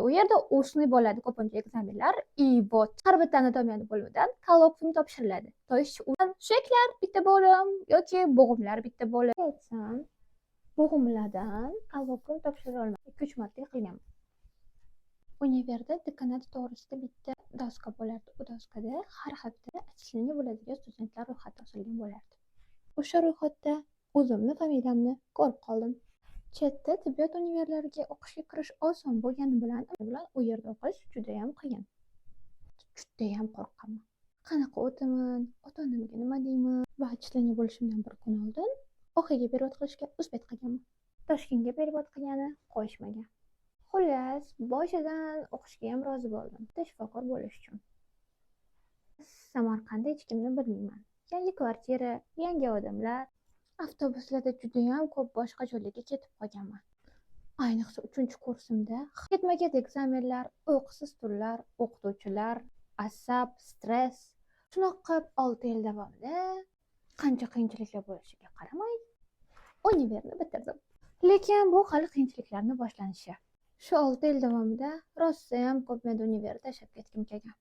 u yerda ustniy bo'ladi ko'pincha ekzamenlar, и вот har bitta anatomiyani bo'limidan kolloquium topshiriladi. То есть suyaklar bitta bo'lim yoki bo'g'imlar bitta bo'lim. Aytsam, bo'g'imlardan kolloquium topshira olmadim. 2-3 marta qilganman. Universitetda dekanat to'g'risida bitta doska bo'lardi. U doskada har hafta отчисление bo'ladigan studentlar ro'yxati osilgan bo'lardi. O'sha ro'yxatda o'zimni familiyamni ko'rib qoldim. Chetda tibbiyot universitetlariga o'qishga kirish oson bo'lgani bilan u yerda o'qish juda ham qiyin. Juda ham qo'rqaman. Qanaqa o'taman, ota-onamga nima deyman va отчисление bo'lishimdan bir kun oldin oxiga перевод qilishga uzbek qilganman. Toshkentga перевод qilgani qo'yishmagan. Xullas, boshidan o'qishga ham rozi bo'ldim. Shifokor bo'lish uchun. Samarqandda hech kimni bilmayman. Yangi kvartira, yangi odamlar. Avtobuslarda juda ham ko'p boshqa joylarga ketib qolganman. Ayniqsa 3-kursimda ketma-ket ekzamenlar, uyqusiz tunlar, o'qituvchilar, asab, stress. Shunaqa qilib 6 yil davomida qancha qiyinchiliklar bo'lishiga qaramay universitetni bitirdim. Lekin bu hali qiyinchiliklarning boshlanishi. Shu 6 yil davomida rosa ham ko'p universitet tashlab ketkim kelgan.